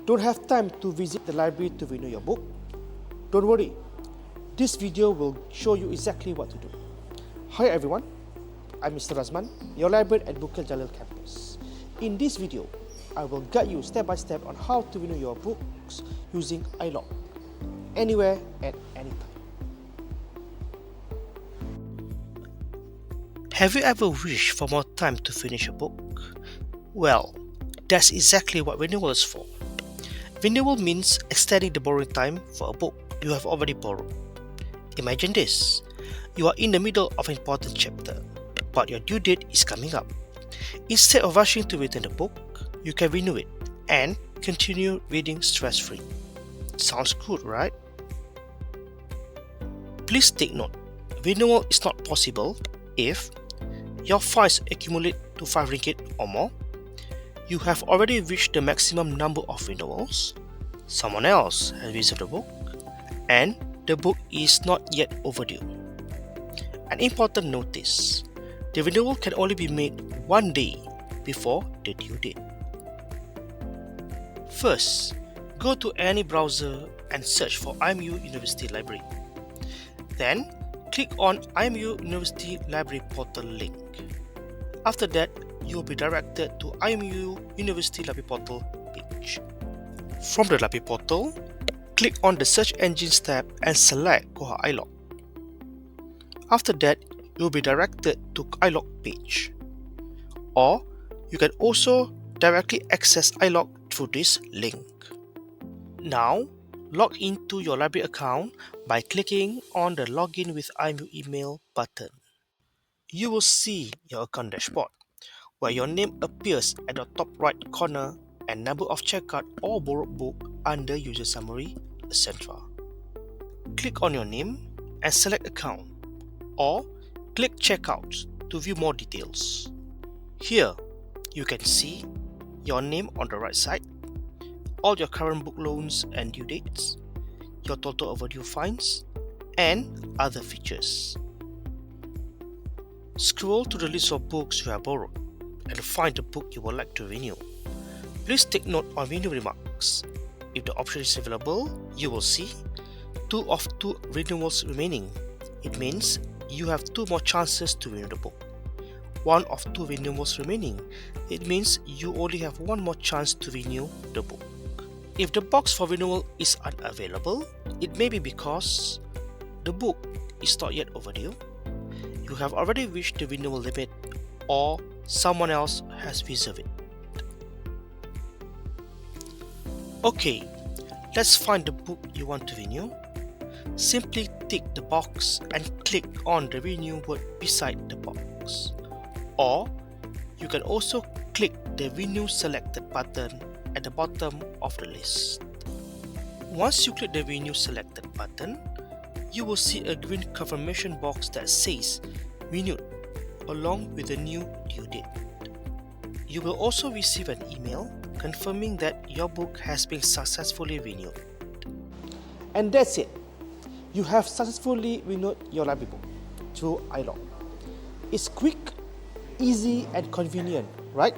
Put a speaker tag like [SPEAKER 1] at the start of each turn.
[SPEAKER 1] Don't have time to visit the library to renew your book? Don't worry, this video will show you exactly what to do. Hi everyone, I'm Mr. Razman, your librarian at Bukit Jalil campus. In this video, I will guide you step by step on how to renew your books using i-LOC, anywhere at any time. Have you ever wished for more time to finish a book? Well, that's exactly what renewal is for. Renewal means extending the borrowing time for a book you have already borrowed. Imagine this. You are in the middle of an important chapter, but your due date is coming up. Instead of rushing to return the book, you can renew it and continue reading stress-free. Sounds good, right? Please take note, renewal is not possible if your fines accumulate to 5 ringgit or more, you have already reached the maximum number of renewals, someone else has reserved the book, and the book is not yet overdue. An important notice, the renewal can only be made 1 day before the due date. First, go to any browser and search for IMU University Library. Then, click on IMU University Library Portal link. After that, you will be directed to IMU University Library Portal page. From the Library Portal, click on the Search Engines tab and select KOHA i-LOC. After that, you will be directed to i-LOC page. Or, you can also directly access i-LOC through this link. Now, log into your library account by clicking on the Login with IMU email button. You will see your account dashboard, where your name appears at the top right corner and number of checkout or borrowed book under User Summary, etc. Click on your name and select Account, or click Checkouts to view more details. Here, you can see your name on the right side, all your current book loans and due dates, your total overdue fines, and other features. Scroll to the list of books you have borrowed and find the book you would like to renew. Please take note on renew remarks. If the option is available, you will see 2 of 2 renewals remaining. It means you have 2 more chances to renew the book. 1 of 2 renewals remaining. It means you only have 1 more chance to renew the book. If the box for renewal is unavailable, it may be because the book is not yet overdue, you have already reached the renewal limit, or someone else has reserved it. Okay, let's find the book you want to renew. Simply tick the box and click on the renew word beside the box. Or you can also click the renew selected button at the bottom of the list. Once you click the renew selected button, you will see a green confirmation box that says renewed along with the new due date. You will also receive an email confirming that your book has been successfully renewed. And that's it. You have successfully renewed your library book through i-LOC. It's quick, easy and convenient, right?